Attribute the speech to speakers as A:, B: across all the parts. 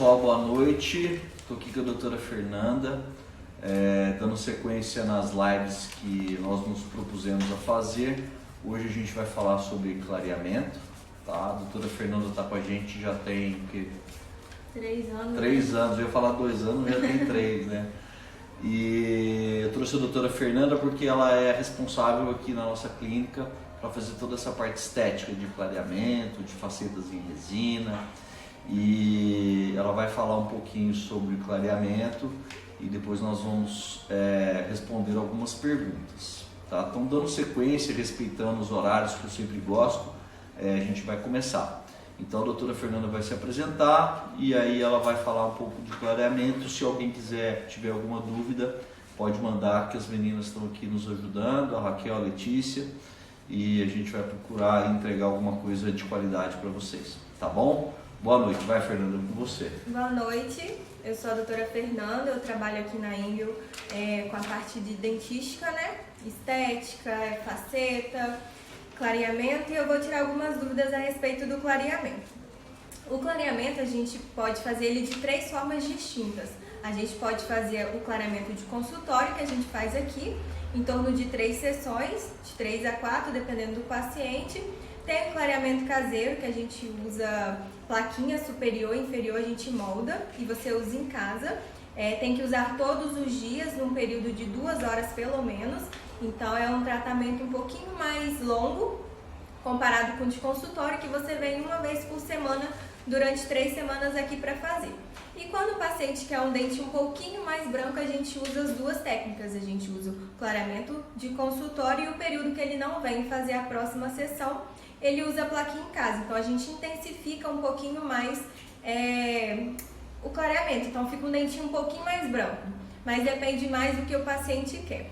A: Pessoal, boa noite. Estou aqui com a doutora Fernanda, dando sequência nas lives que nós nos propusemos a fazer. Hoje a gente vai falar sobre clareamento, tá? A doutora Fernanda está com a gente já tem o quê?
B: 3 anos.
A: 3 anos, eu ia falar 2 anos, já tem 3, né? E eu trouxe a doutora Fernanda porque ela é responsável aqui na nossa clínica para fazer toda essa parte estética de clareamento, de facetas em resina. E ela vai falar um pouquinho sobre clareamento e depois nós vamos responder algumas perguntas, tá? Então, dando sequência, respeitando os horários que eu sempre gosto, a gente vai começar. Então a doutora Fernanda vai se apresentar e aí ela vai falar um pouco de clareamento. Se alguém tiver alguma dúvida, pode mandar, que as meninas estão aqui nos ajudando, a Raquel, a Letícia, e a gente vai procurar entregar alguma coisa de qualidade para vocês, tá bom? Boa noite, vai Fernanda, com você.
B: Boa noite, eu sou a doutora Fernanda, eu trabalho aqui na Engel com a parte de dentística, né? Estética, faceta, clareamento, e eu vou tirar algumas dúvidas a respeito do clareamento. O clareamento a gente pode fazer ele de 3 formas distintas. A gente pode fazer o clareamento de consultório, que a gente faz aqui, em torno de 3 sessões, de 3 a 4, dependendo do paciente. Tem o clareamento caseiro, que a gente usa plaquinha superior e inferior, a gente molda e você usa em casa. Tem que usar todos os dias, num período de 2 horas pelo menos. Então é um tratamento um pouquinho mais longo, comparado com o de consultório, que você vem uma vez por semana, durante 3 semanas aqui para fazer. E quando o paciente quer um dente um pouquinho mais branco, a gente usa as 2 técnicas. A gente usa o clareamento de consultório e o período que ele não vem fazer a próxima sessão, ele usa a plaquinha em casa. Então a gente intensifica um pouquinho mais o clareamento. Então fica um dentinho um pouquinho mais branco, mas depende mais do que o paciente quer.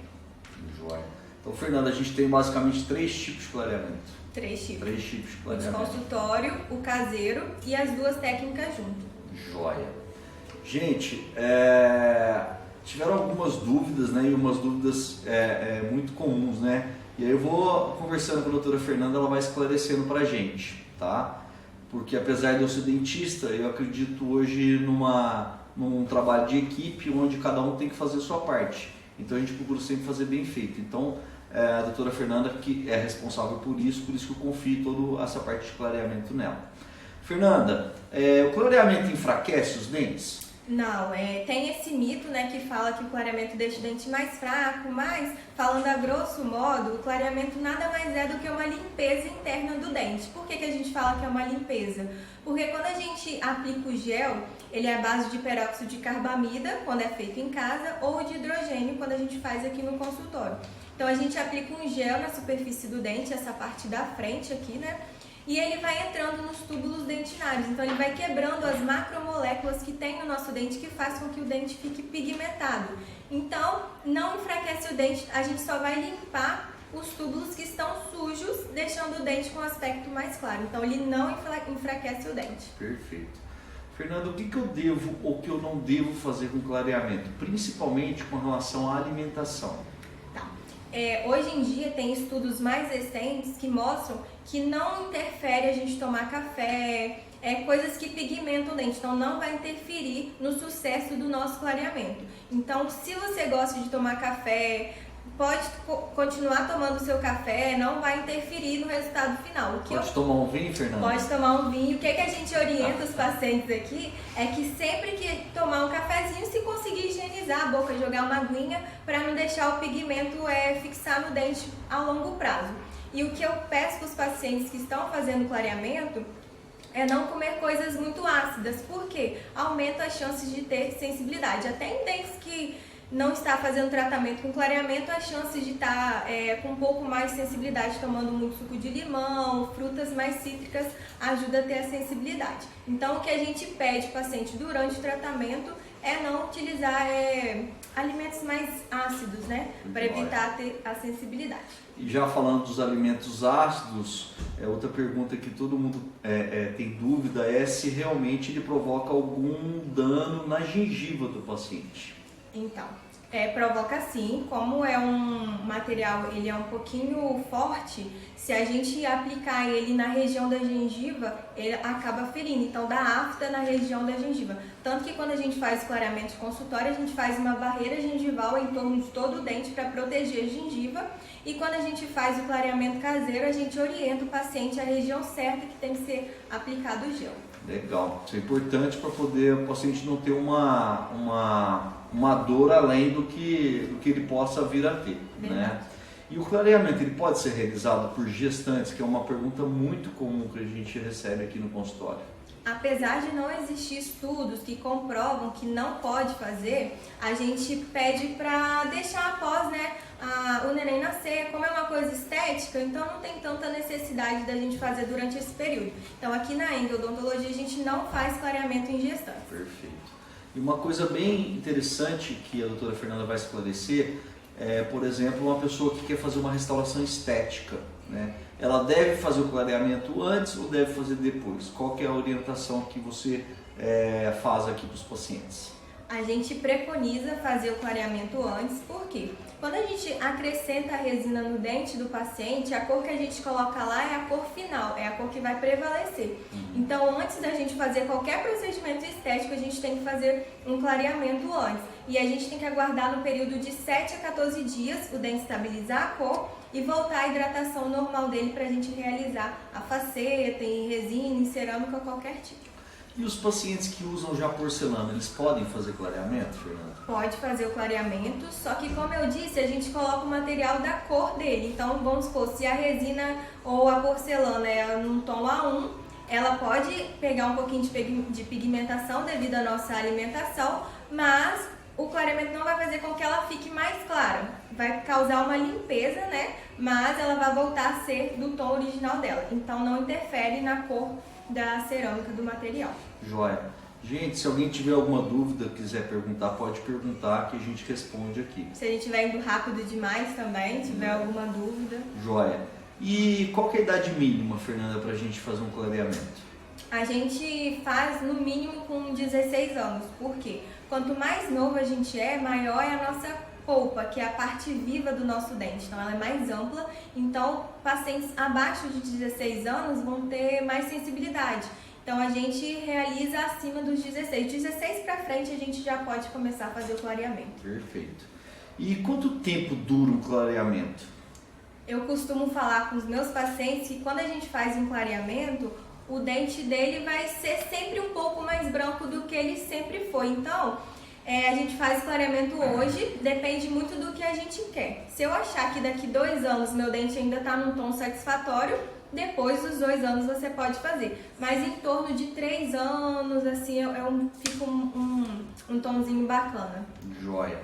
A: Joia. Então, Fernanda, a gente tem basicamente 3 tipos de clareamento.
B: 3 tipos.
A: 3 tipos de
B: O de
A: clareamento.
B: consultório, o caseiro e as 2 técnicas junto.
A: Joia. Gente, tiveram algumas dúvidas, né? E umas dúvidas muito comuns, né? E aí eu vou conversando com a doutora Fernanda, ela vai esclarecendo pra gente, tá? Porque apesar de eu ser dentista, eu acredito hoje num trabalho de equipe onde cada um tem que fazer a sua parte. Então a gente procura sempre fazer bem feito. Então a doutora Fernanda que é responsável por isso que eu confio toda essa parte de clareamento nela. Fernanda, o clareamento enfraquece os dentes?
B: Não, tem esse mito, né, que fala que o clareamento deixa o dente mais fraco, mas, falando a grosso modo, o clareamento nada mais é do que uma limpeza interna do dente. Por que a gente fala que é uma limpeza? Porque quando a gente aplica o gel, ele é à base de peróxido de carbamida, quando é feito em casa, ou de hidrogênio, quando a gente faz aqui no consultório. Então a gente aplica um gel na superfície do dente, essa parte da frente aqui, né? E ele vai entrando nos túbulos dentinários, então ele vai quebrando as macromoléculas que tem no nosso dente, que faz com que o dente fique pigmentado. Então, não enfraquece o dente, a gente só vai limpar os túbulos que estão sujos, deixando o dente com um aspecto mais claro. Então, ele não enfraquece o dente.
A: Perfeito. Fernando, o que eu devo ou que eu não devo fazer com clareamento, principalmente com relação à alimentação?
B: Hoje em dia tem estudos mais recentes que mostram que não interfere a gente tomar café, coisas que pigmentam o dente, então não vai interferir no sucesso do nosso clareamento. Então, se você gosta de tomar café, pode continuar tomando o seu café, não vai interferir no resultado final.
A: Pode tomar um vinho, Fernanda?
B: Pode tomar um vinho. O que a gente orienta os pacientes aqui é que sempre que tomar um cafezinho, se conseguir higienizar a boca, jogar uma aguinha para não deixar o pigmento fixar no dente a longo prazo. E o que eu peço para os pacientes que estão fazendo clareamento é não comer coisas muito ácidas, porque aumenta as chances de ter sensibilidade. Até em dentes que não está fazendo tratamento com clareamento, as chances de estar com um pouco mais de sensibilidade, tomando muito suco de limão, frutas mais cítricas, ajuda a ter a sensibilidade. Então, o que a gente pede ao paciente durante o tratamento é não utilizar alimentos mais ácidos, né, para evitar ter a sensibilidade.
A: E já falando dos alimentos ácidos, outra pergunta que todo mundo tem dúvida é se realmente ele provoca algum dano na gengiva do paciente.
B: Então, Provoca sim, como é um material, ele é um pouquinho forte, se a gente aplicar ele na região da gengiva, ele acaba ferindo, então dá afta na região da gengiva. Tanto que quando a gente faz clareamento de consultório, a gente faz uma barreira gengival em torno de todo o dente para proteger a gengiva, e quando a gente faz o clareamento caseiro, a gente orienta o paciente à região certa que tem que ser aplicado o gel.
A: Legal, isso é importante para poder o paciente não ter uma dor além do que ele possa vir a ter, né? E o clareamento, ele pode ser realizado por gestantes, que é uma pergunta muito comum que a gente recebe aqui no consultório.
B: Apesar de não existir estudos que comprovam que não pode fazer, a gente pede para deixar após, né, o neném nascer. Como é uma coisa estética, então não tem tanta necessidade da gente fazer durante esse período. Então aqui na endodontologia a gente não faz clareamento em gestantes.
A: Perfeito. E uma coisa bem interessante que a doutora Fernanda vai esclarecer é, por exemplo, uma pessoa que quer fazer uma restauração estética, né? Ela deve fazer o clareamento antes ou deve fazer depois? Qual que é a orientação que você faz aqui para os pacientes?
B: A gente preconiza fazer o clareamento antes, por quê? Quando a gente acrescenta a resina no dente do paciente, a cor que a gente coloca lá é a cor final, é a cor que vai prevalecer. Então, antes da gente fazer qualquer procedimento estético, a gente tem que fazer um clareamento antes. E a gente tem que aguardar no período de 7 a 14 dias o dente estabilizar a cor e voltar à hidratação normal dele para a gente realizar a faceta, em resina, em cerâmica, qualquer tipo.
A: E os pacientes que usam já porcelana, eles podem fazer clareamento, Fernanda?
B: Pode fazer o clareamento, só que como eu disse, a gente coloca o material da cor dele. Então, vamos supor, se a resina ou a porcelana é num tom A1, ela pode pegar um pouquinho de pigmentação devido à nossa alimentação, mas o clareamento não vai fazer com que ela fique mais clara. Vai causar uma limpeza, né? Mas ela vai voltar a ser do tom original dela. Então, não interfere na cor da cerâmica do material.
A: Joia. Gente, se alguém tiver alguma dúvida, quiser perguntar, pode perguntar que a gente responde aqui.
B: Se a gente estiver indo rápido demais também, tiver alguma dúvida.
A: Joia. E qual que é a idade mínima, Fernanda, para a gente fazer um clareamento?
B: A gente faz no mínimo com 16 anos. Por quê? Quanto mais novo a gente é, maior é a nossa polpa, que é a parte viva do nosso dente. Então ela é mais ampla, então pacientes abaixo de 16 anos vão ter mais sensibilidade. Então a gente realiza acima dos 16. 16 para frente a gente já pode começar a fazer o clareamento.
A: Perfeito. E quanto tempo dura o clareamento?
B: Eu costumo falar com os meus pacientes que quando a gente faz um clareamento, o dente dele vai ser sempre um pouco mais branco do que ele sempre foi. Então, a gente faz clareamento hoje, depende muito do que a gente quer. Se eu achar que daqui 2 anos meu dente ainda está num tom satisfatório, depois dos 2 anos você pode fazer. Mas em torno de 3 anos, assim, fica um tomzinho bacana.
A: Joia.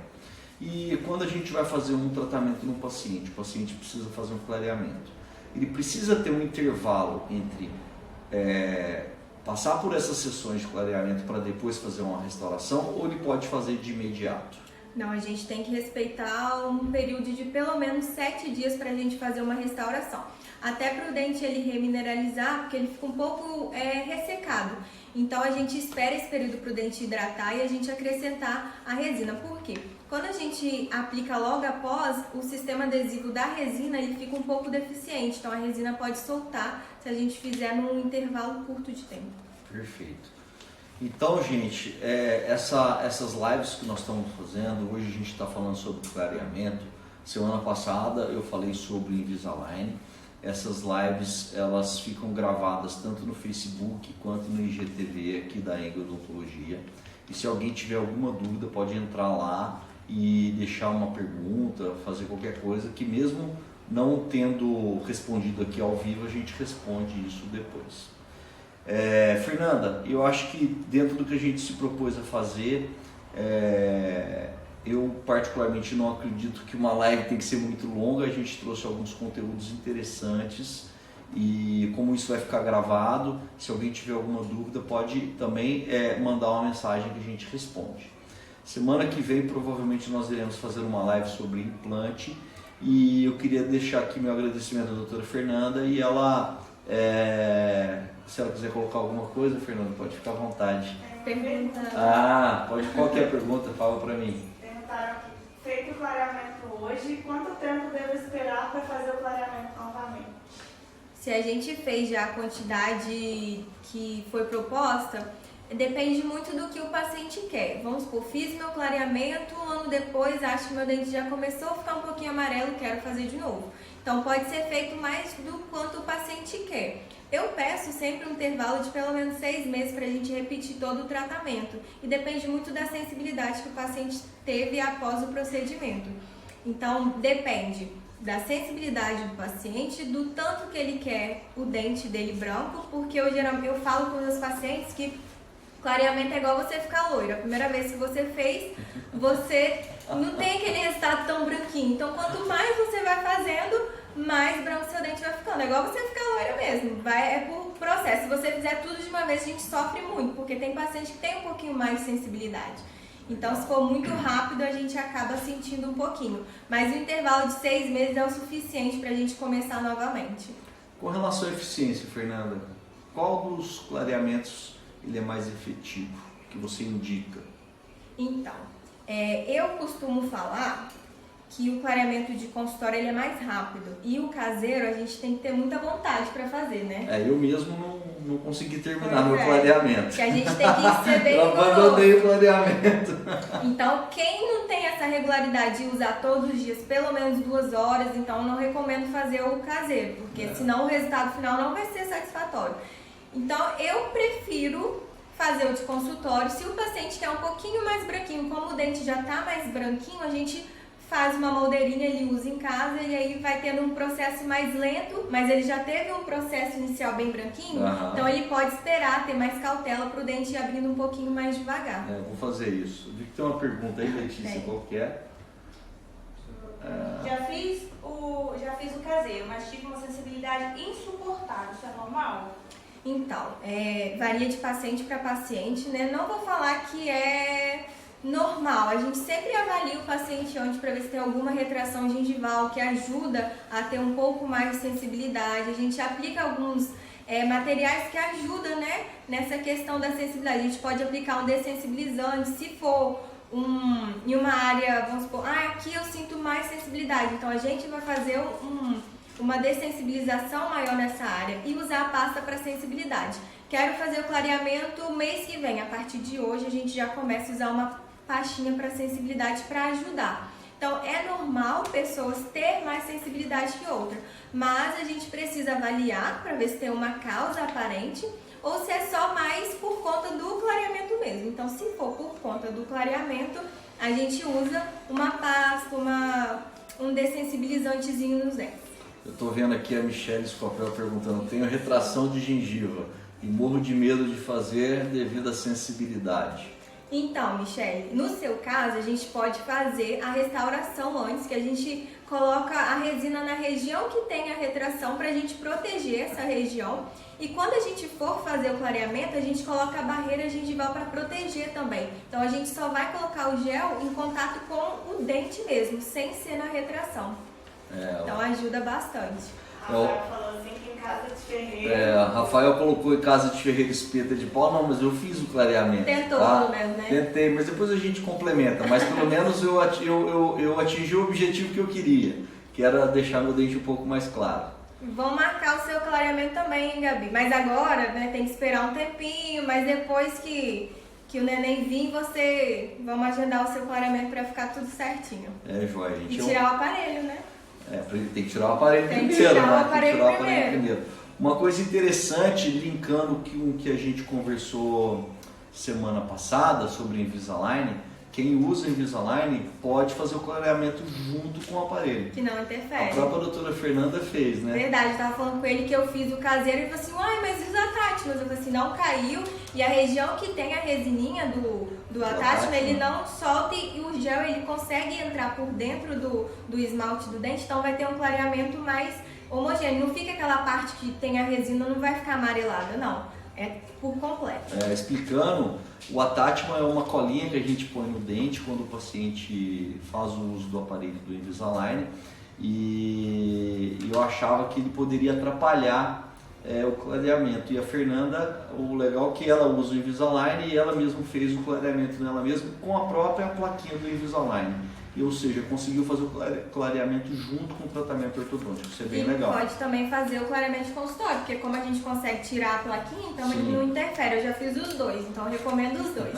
A: E quando a gente vai fazer um tratamento no paciente, o paciente precisa fazer um clareamento, ele precisa ter um intervalo entre passar por essas sessões de clareamento para depois fazer uma restauração, ou ele pode fazer de imediato?
B: Não, a gente tem que respeitar um período de pelo menos 7 dias para a gente fazer uma restauração. Até para o dente ele remineralizar, porque ele fica um pouco ressecado. Então a gente espera esse período para o dente hidratar e a gente acrescentar a resina. Por quê? Quando a gente aplica logo após, o sistema adesivo da resina ele fica um pouco deficiente. Então a resina pode soltar se a gente fizer num intervalo curto de tempo.
A: Perfeito. Então, gente, essas lives que nós estamos fazendo, hoje a gente está falando sobre clareamento. Semana passada eu falei sobre Invisalign. Essas lives elas ficam gravadas tanto no Facebook quanto no IGTV aqui da Endodontologia. E se alguém tiver alguma dúvida pode entrar lá e deixar uma pergunta, fazer qualquer coisa, que mesmo não tendo respondido aqui ao vivo a gente responde isso depois. Fernanda, eu acho que dentro do que a gente se propôs a fazer, eu particularmente não acredito que uma live tem que ser muito longa. A gente trouxe alguns conteúdos interessantes e como isso vai ficar gravado, se alguém tiver alguma dúvida pode também mandar uma mensagem que a gente responde. Semana que vem provavelmente nós iremos fazer uma live sobre implante e eu queria deixar aqui meu agradecimento à doutora Fernanda e ela, se ela quiser colocar alguma coisa, Fernanda, pode ficar à vontade.
B: Pergunta.
A: Pode qualquer pergunta, fala para mim.
C: Perguntaram aqui, o clareamento hoje, quanto tempo devo esperar para fazer o clareamento novamente?
B: Se a gente fez já a quantidade que foi proposta, depende muito do que o paciente quer. Vamos supor, fiz meu clareamento, um ano depois acho que meu dente já começou a ficar um pouquinho amarelo, quero fazer de novo. Então pode ser feito mais do quanto o paciente quer. Eu peço sempre um intervalo de pelo menos 6 meses para a gente repetir todo o tratamento. E depende muito da sensibilidade que o paciente teve após o procedimento. Então depende da sensibilidade do paciente, do tanto que ele quer o dente dele branco, porque eu falo com os meus pacientes que clareamento é igual você ficar loiro. A primeira vez que você fez, você não tem aquele resultado tão branquinho. Então, quanto mais você vai fazendo, mais branco seu dente vai ficando. É igual você ficar loira mesmo. É por processo. Se você fizer tudo de uma vez, a gente sofre muito, porque tem paciente que tem um pouquinho mais de sensibilidade. Então, se for muito rápido, a gente acaba sentindo um pouquinho. Mas o intervalo de 6 meses é o suficiente para a gente começar novamente.
A: Com relação à eficiência, Fernanda, qual dos clareamentos ele é mais efetivo, que você indica?
B: Então, eu costumo falar que o clareamento de consultório ele é mais rápido e o caseiro a gente tem que ter muita vontade para fazer, né?
A: Eu mesmo não consegui terminar meu clareamento.
B: Que a gente tem que ser bem
A: eu abandonei o clareamento.
B: Então, quem não tem essa regularidade de usar todos os dias, pelo menos 2 horas, então eu não recomendo fazer o caseiro, porque senão o resultado final não vai ser satisfatório. Então, eu prefiro fazer o de consultório. Se o paciente quer um pouquinho mais branquinho, como o dente já está mais branquinho, a gente faz uma moldeirinha, ele usa em casa e aí vai tendo um processo mais lento, mas ele já teve um processo inicial bem branquinho, então ele pode esperar, ter mais cautela para o dente ir abrindo um pouquinho mais devagar.
A: Vou fazer isso. Vi que tem uma pergunta aí, Letícia, qual que é?
C: Já fiz o caseiro, mas tive uma sensibilidade insuportável. Isso é normal?
B: Então, varia de paciente para paciente, né? Não vou falar que é normal. A gente sempre avalia o paciente antes para ver se tem alguma retração gengival que ajuda a ter um pouco mais de sensibilidade. A gente aplica alguns materiais que ajudam, né, nessa questão da sensibilidade. A gente pode aplicar um dessensibilizante se for em uma área, vamos supor, aqui eu sinto mais sensibilidade. Então a gente vai fazer uma dessensibilização maior nessa área e usar a pasta para sensibilidade. Quero fazer o clareamento mês que vem. A partir de hoje a gente já começa a usar uma pastinha para sensibilidade para ajudar. Então é normal pessoas ter mais sensibilidade que outra, mas a gente precisa avaliar para ver se tem uma causa aparente ou se é só mais por conta do clareamento mesmo. Então, se for por conta do clareamento, a gente usa uma pasta, um dessensibilizantezinho nos dentes.
A: Eu estou vendo aqui a Michelle Scopel perguntando: tenho retração de gengiva e morro de medo de fazer devido à sensibilidade.
B: Então, Michelle, no seu caso, a gente pode fazer a restauração antes, que a gente coloca a resina na região que tem a retração para a gente proteger essa região. E quando a gente for fazer o clareamento, a gente coloca a barreira gengival para proteger também. Então, a gente só vai colocar o gel em contato com o dente mesmo, sem ser na retração. Então, ajuda bastante.
C: Rafael falou assim que em casa de ferreiro.
A: Rafael colocou em casa de ferreiro espeta de pau. Não, mas eu fiz o clareamento.
B: Tentou, pelo menos, né?
A: Tentei, mas depois a gente complementa. Mas pelo menos eu atingi o objetivo que eu queria, que era deixar meu dente um pouco mais claro.
B: Vão marcar o seu clareamento também, hein, Gabi? Mas agora, né, tem que esperar um tempinho, mas depois que o neném vir, vamos agendar o seu clareamento para ficar tudo certinho.
A: Joia, gente.
B: E tirar o aparelho, né?
A: Tem que tirar o aparelho primeiro. Uma coisa interessante, linkando com o que a gente conversou semana passada sobre Invisalign, quem usa Invisalign pode fazer o clareamento junto com o aparelho.
B: Que não interfere.
A: A própria doutora Fernanda fez, né?
B: Verdade, eu tava falando com ele que eu fiz o caseiro e ele falou assim, mas e os attachments? Eu falei assim, não caiu e a região que tem a resininha do attachment, ele não solta e o gel ele consegue entrar por dentro do esmalte do dente, então vai ter um clareamento mais homogêneo. Não fica aquela parte que tem a resina, não vai ficar amarelada, não. É por completo.
A: Explicando, o attachment é uma colinha que a gente põe no dente quando o paciente faz o uso do aparelho do Invisalign, e eu achava que ele poderia atrapalhar o clareamento. E a Fernanda, o legal é que ela usa o Invisalign e ela mesma fez o clareamento nela mesma com a própria plaquinha do Invisalign. Ou seja, conseguiu fazer o clareamento junto com o tratamento ortodôntico. Isso é bem legal.
B: Pode também fazer o clareamento de consultório, porque como a gente consegue tirar a plaquinha, então ele não interfere. Eu já fiz os dois, então eu recomendo os dois.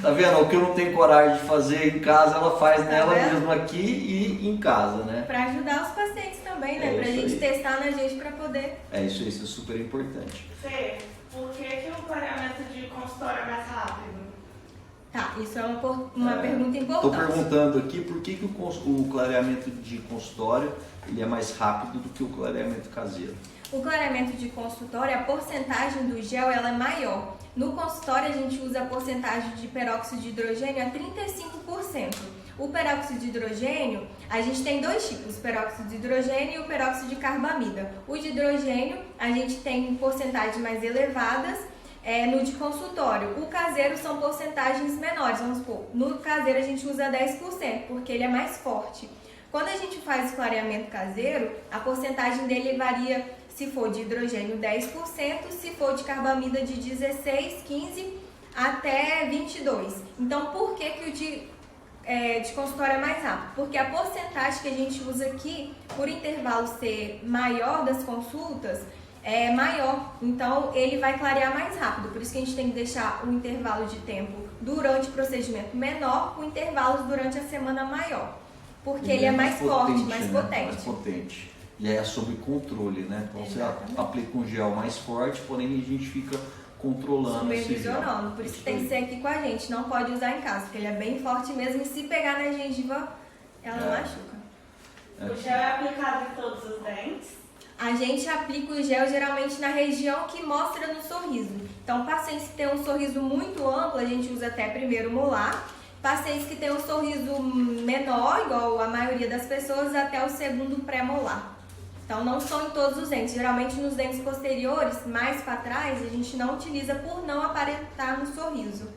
A: Tá vendo? O que eu não tenho coragem de fazer em casa, ela faz nela mesma aqui e em casa, né?
B: Pra ajudar os pacientes também, né? Pra gente testar na gente pra poder...
A: Isso é super importante.
C: Fê, por que o clareamento de consultório é mais rápido?
B: Tá, isso é uma pergunta importante.
A: Estou perguntando aqui por que o clareamento de consultório ele é mais rápido do que o clareamento caseiro.
B: O clareamento de consultório, a porcentagem do gel ela é maior. No consultório a gente usa a porcentagem de peróxido de hidrogênio a 35%. O peróxido de hidrogênio, a gente tem dois tipos, o peróxido de hidrogênio e o peróxido de carbamida. O de hidrogênio a gente tem porcentagens mais elevadas, no de consultório. O caseiro são porcentagens menores, vamos supor. No caseiro a gente usa 10%, porque ele é mais forte. Quando a gente faz o clareamento caseiro, a porcentagem dele varia, se for de hidrogênio 10%, se for de carbamida de 16%, 15% até 22%. Então por que o de consultório é mais rápido? Porque a porcentagem que a gente usa aqui, por intervalo ser maior das consultas, é maior, então ele vai clarear mais rápido, por isso que a gente tem que deixar o intervalo de tempo durante o procedimento menor, com intervalos durante a semana maior, porque ele é mais forte, mais potente.
A: Mais potente. E é sob controle, né? Então você aplica um gel mais forte, porém a gente fica controlando esse gel.
B: Supervisionando, por isso que tem que ser aqui com a gente, não pode usar em casa, porque ele é bem forte mesmo e se pegar na gengiva, ela machuca.
C: O gel é aplicado em todos os dentes?
B: A gente aplica o gel geralmente na região que mostra no sorriso. Então, pacientes que têm um sorriso muito amplo, a gente usa até primeiro molar. Pacientes que têm um sorriso menor, igual a maioria das pessoas, até o segundo pré-molar. Então, não são em todos os dentes. Geralmente, nos dentes posteriores, mais para trás, a gente não utiliza por não aparentar no sorriso.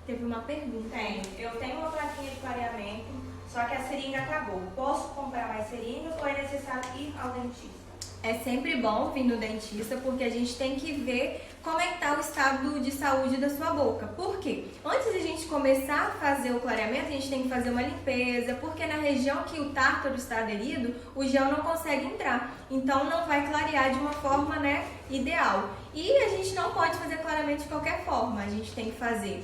B: Teve uma pergunta.
C: Eu tenho uma plaquinha de clareamento, só que a seringa acabou. Posso comprar mais seringas ou é necessário ir ao dentista?
B: É sempre bom vir no dentista, porque a gente tem que ver como é que está o estado de saúde da sua boca. Por quê? Antes de a gente começar a fazer o clareamento, a gente tem que fazer uma limpeza, porque na região que o tártaro está aderido, o gel não consegue entrar. Então não vai clarear de uma forma, ideal. E a gente não pode fazer clareamento de qualquer forma, a gente tem que fazer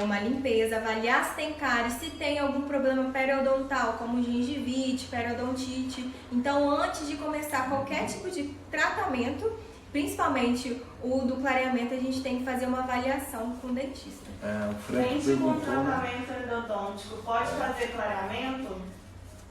B: uma limpeza, avaliar se tem cárie, se tem algum problema periodontal, como gengivite, periodontite. Então, antes de começar qualquer tipo de tratamento, principalmente o do clareamento, a gente tem que fazer uma avaliação com o dentista.
C: Dente com tratamento endodôntico, pode fazer clareamento?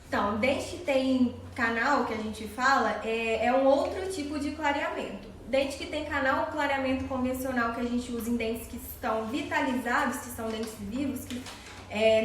B: Então, dente que tem canal, que a gente fala, é um outro tipo de clareamento. Dente que tem canal, o clareamento convencional que a gente usa em dentes que estão vitalizados, que são dentes vivos, que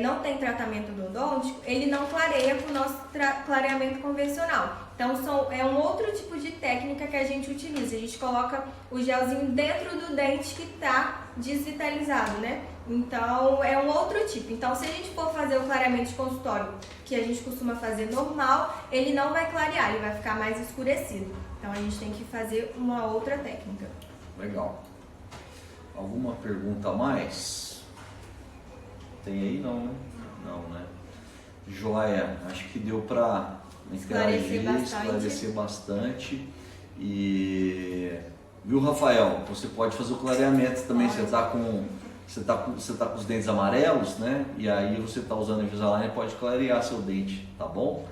B: não tem tratamento endodôntico, ele não clareia com o nosso clareamento convencional. Então é um outro tipo de técnica que a gente utiliza. A gente coloca o gelzinho dentro do dente que está desvitalizado, né? Então é um outro tipo. Então se a gente for fazer o clareamento de consultório, que a gente costuma fazer normal, ele não vai clarear, ele vai ficar mais escurecido. Então a gente tem que fazer uma outra técnica.
A: Legal. Alguma pergunta a mais? Tem aí não, né? Não, né? Joia, acho que deu para esclarecer bastante. E viu, Rafael? Você pode fazer o clareamento também. Você tá com os dentes amarelos, né? E aí você tá usando o Invisalign, pode clarear seu dente, tá bom?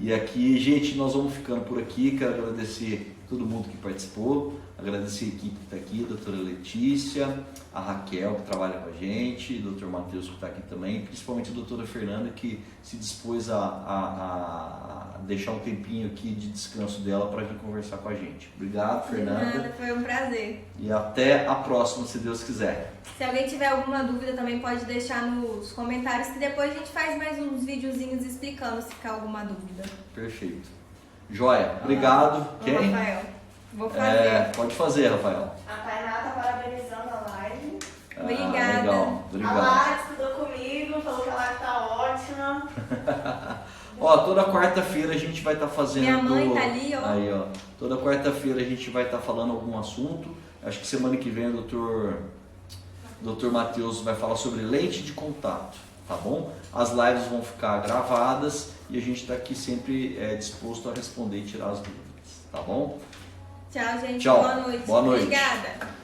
A: E aqui, gente, nós vamos ficando por aqui. Quero agradecer todo mundo que participou, agradecer a equipe que está aqui, a doutora Letícia, a Raquel que trabalha com a gente, o doutor Matheus que está aqui também, principalmente a doutora Fernanda que se dispôs a deixar um tempinho aqui de descanso dela para vir conversar com a gente. Obrigado, Fernanda.
B: Nada, foi um prazer.
A: E até a próxima, se Deus quiser.
B: Se alguém tiver alguma dúvida também pode deixar nos comentários, que depois a gente faz mais uns videozinhos explicando se ficar alguma dúvida.
A: Perfeito. Joia, obrigado. Quem?
B: Rafael, vou fazer.
A: Pode fazer, Rafael.
C: A Tainá tá parabenizando a live.
B: Obrigada.
A: Legal, obrigado.
C: A Lari estudou comigo, falou que a live tá ótima.
A: Ó, toda quarta-feira a gente vai estar fazendo...
B: Minha mãe tá ali, ó.
A: Aí, ó. Toda quarta-feira a gente vai estar falando algum assunto. Acho que semana que vem o Dr. Matheus vai falar sobre lente de contato, tá bom? As lives vão ficar gravadas e a gente está aqui sempre disposto a responder e tirar as dúvidas, tá bom?
B: Tchau, gente.
A: Tchau.
B: Boa noite.
A: Boa noite.
B: Obrigada.